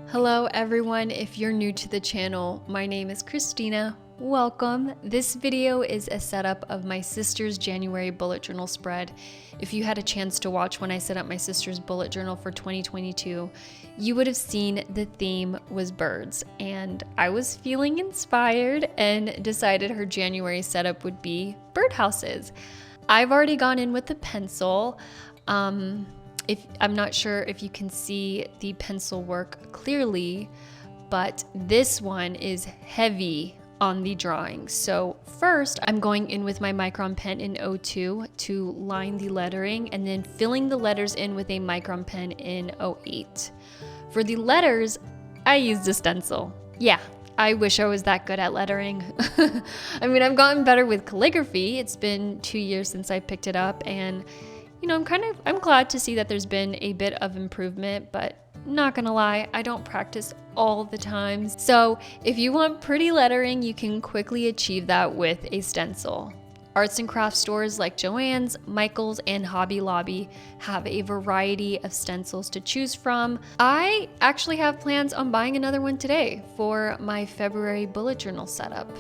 Hello everyone, if you're new to the channel, my name is Christina. Welcome. This video is a setup of my sister's January bullet journal spread. If you had a chance to watch when I set up my sister's bullet journal for 2022, you would have seen the theme was birds, and I was feeling inspired and decided her January setup would be birdhouses. I've already gone in with the pencil. I'm not sure if you can see the pencil work clearly, but this one is heavy on the drawing. So first I'm going in with my Micron pen in 02 to line the lettering and then filling the letters in with a Micron pen in 08. For the letters, I used a stencil. Yeah, I wish I was that good at lettering. I mean, I've gotten better with calligraphy. It's been 2 years since I picked it up, and you know, I'm glad to see that there's been a bit of improvement, but not gonna lie, I don't practice all the time. So if you want pretty lettering, you can quickly achieve that with a stencil. Arts and crafts stores like Joann's, Michael's, and Hobby Lobby have a variety of stencils to choose from. I actually have plans on buying another one today for my February bullet journal setup.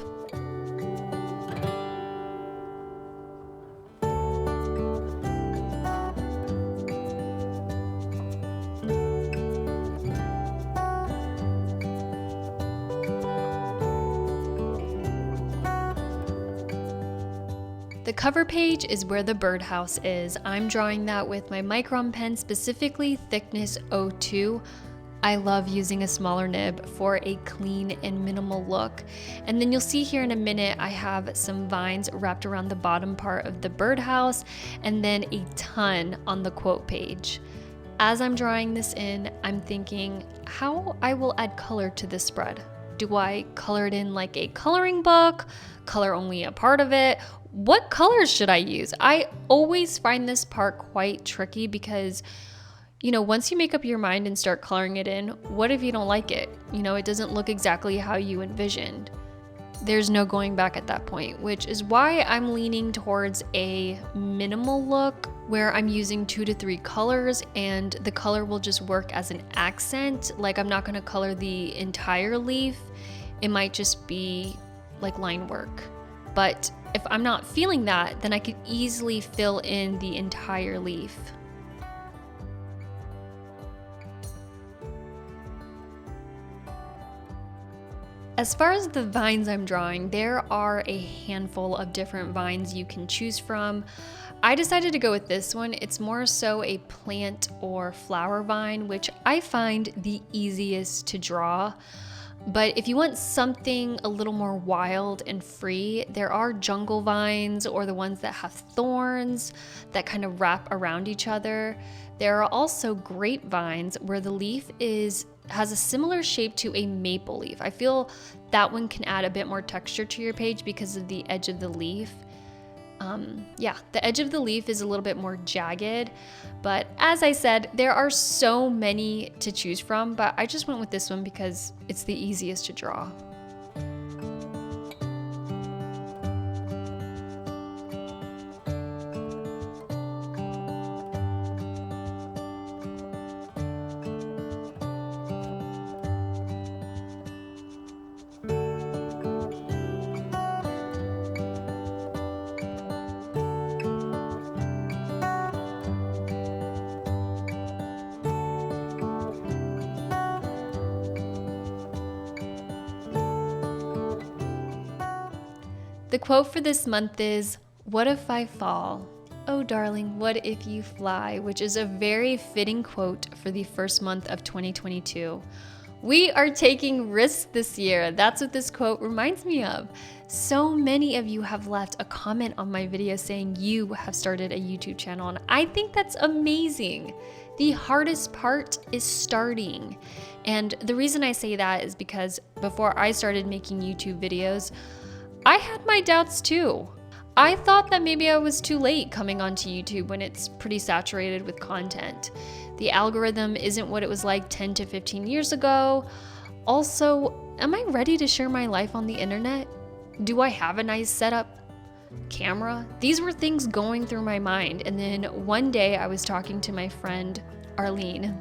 The cover page is where the birdhouse is. I'm drawing that with my Micron pen, specifically thickness 02. I love using a smaller nib for a clean and minimal look. And then you'll see here in a minute, I have some vines wrapped around the bottom part of the birdhouse and then a ton on the quote page. As I'm drawing this in, I'm thinking how I will add color to this spread. Do I color it in like a coloring book, color only a part of it? What colors should I use? I always find this part quite tricky because, you know, once you make up your mind and start coloring it in, what if you don't like it? You know, it doesn't look exactly how you envisioned. There's no going back at that point, which is why I'm leaning towards a minimal look where I'm using 2 to 3 colors and the color will just work as an accent. Like, I'm not going to color the entire leaf. It might just be like line work. But if I'm not feeling that, then I could easily fill in the entire leaf. As far as the vines I'm drawing, there are a handful of different vines you can choose from. I decided to go with this one. It's more so a plant or flower vine, which I find the easiest to draw. But if you want something a little more wild and free, there are jungle vines or the ones that have thorns that kind of wrap around each other. There are also grapevines where the leaf has a similar shape to a maple leaf. I feel that one can add a bit more texture to your page because of the edge of the leaf. The edge of the leaf is a little bit more jagged, but as I said, there are so many to choose from, but I just went with this one because it's the easiest to draw. The quote for this month is, "What if I fall? Oh darling, what if you fly?" which is a very fitting quote for the first month of 2022. We are taking risks this year. That's what this quote reminds me of. So many of you have left a comment on my video saying you have started a YouTube channel, and I think that's amazing. The hardest part is starting. And the reason I say that is because before I started making YouTube videos, I had my doubts too. I thought that maybe I was too late coming onto YouTube when it's pretty saturated with content. The algorithm isn't what it was like 10 to 15 years ago. Also, am I ready to share my life on the internet? Do I have a nice setup? Camera? These were things going through my mind. And then one day I was talking to my friend Arlene,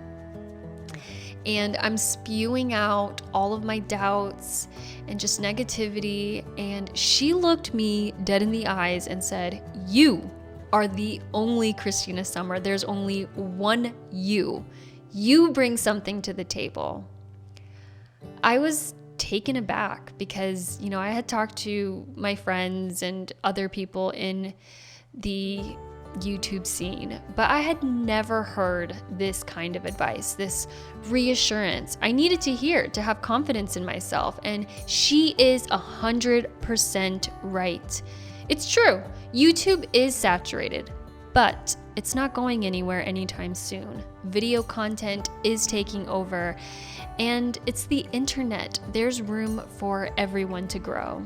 and I'm spewing out all of my doubts and just negativity. And she looked me dead in the eyes and said, "You are the only Christina Summer. There's only one you. You bring something to the table." I was taken aback because, I had talked to my friends and other people in the YouTube scene, but I had never heard this kind of advice, this reassurance I needed to hear to have confidence in myself. And she is 100% right. It's true. YouTube is saturated, but it's not going anywhere anytime soon. Video content is taking over, and it's the internet. There's room for everyone to grow.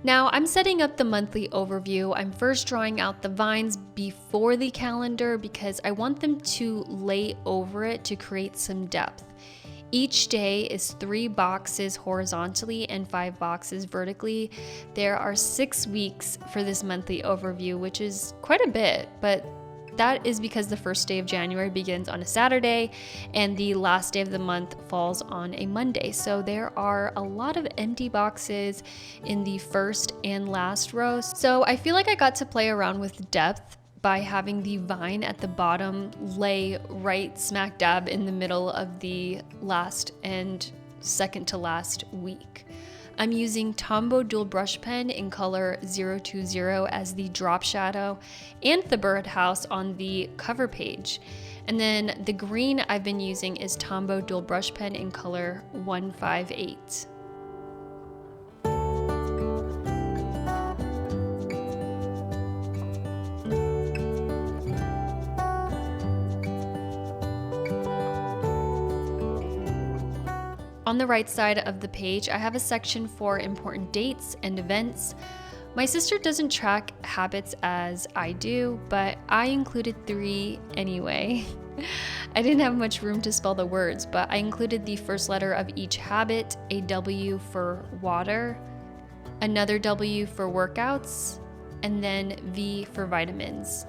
Now I'm setting up the monthly overview. I'm first drawing out the vines before the calendar because I want them to lay over it to create some depth. Each day is 3 boxes horizontally and 5 boxes vertically. There are 6 weeks for this monthly overview, which is quite a bit, but that is because the first day of January begins on a Saturday and the last day of the month falls on a Monday. So there are a lot of empty boxes in the first and last rows. So I feel like I got to play around with depth by having the vine at the bottom lay right smack dab in the middle of the last and second to last week. I'm using Tombow Dual Brush Pen in color 020 as the drop shadow and the birdhouse on the cover page. And then the green I've been using is Tombow Dual Brush Pen in color 158. On the right side of the page, I have a section for important dates and events. My sister doesn't track habits as I do, but I included 3 anyway. I didn't have much room to spell the words, but I included the first letter of each habit, a W for water, another W for workouts, and then V for vitamins.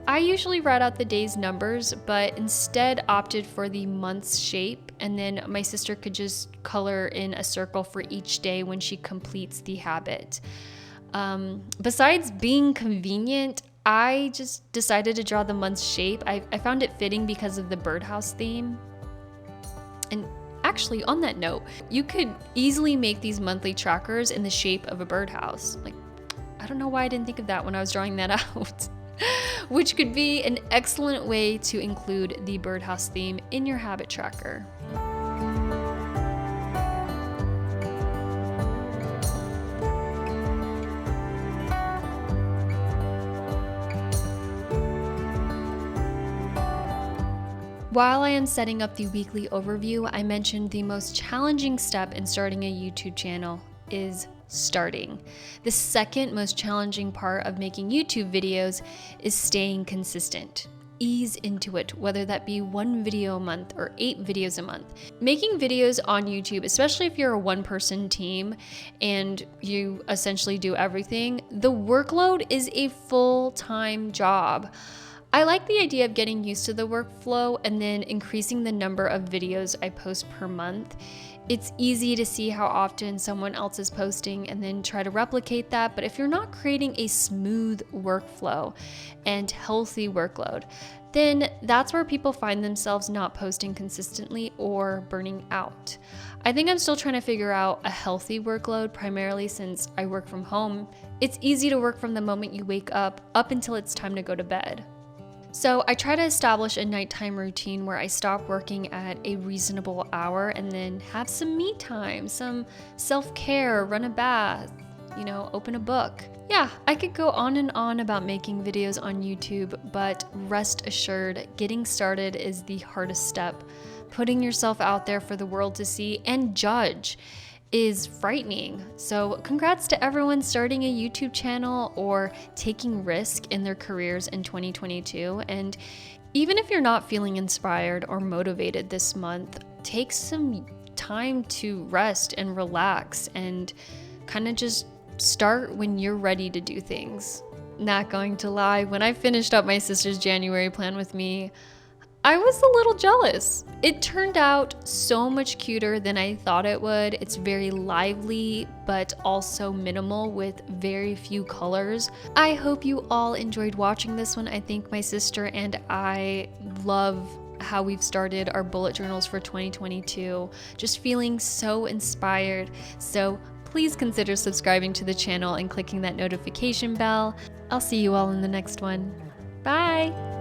I usually write out the day's numbers, but instead opted for the month's shape, and then my sister could just color in a circle for each day when she completes the habit. Besides being convenient, I just decided to draw the month's shape. I found it fitting because of the birdhouse theme. And actually, on that note, you could easily make these monthly trackers in the shape of a birdhouse. I don't know why I didn't think of that when I was drawing that out. Which could be an excellent way to include the birdhouse theme in your habit tracker. While I am setting up the weekly overview, I mentioned the most challenging step in starting a YouTube channel is starting. The second most challenging part of making YouTube videos is staying consistent. Ease into it, whether that be 1 video a month or 8 videos a month. Making videos on YouTube, especially if you're a one-person team and you essentially do everything, the workload is a full-time job. I like the idea of getting used to the workflow and then increasing the number of videos I post per month. It's easy to see how often someone else is posting and then try to replicate that, but if you're not creating a smooth workflow and healthy workload, then that's where people find themselves not posting consistently or burning out. I think I'm still trying to figure out a healthy workload, primarily since I work from home. It's easy to work from the moment you wake up until it's time to go to bed. So I try to establish a nighttime routine where I stop working at a reasonable hour and then have some me time, some self-care, run a bath, open a book. Yeah, I could go on and on about making videos on YouTube, but rest assured, getting started is the hardest step. Putting yourself out there for the world to see and judge is frightening. So congrats to everyone starting a YouTube channel or taking risk in their careers in 2022. And even if you're not feeling inspired or motivated this month, take some time to rest and relax and kind of just start when you're ready to do things. Not going to lie, when I finished up my sister's January plan with me, I was a little jealous. It turned out so much cuter than I thought it would. It's very lively, but also minimal with very few colors. I hope you all enjoyed watching this one. I think my sister and I love how we've started our bullet journals for 2022. Just feeling so inspired. So please consider subscribing to the channel and clicking that notification bell. I'll see you all in the next one. Bye!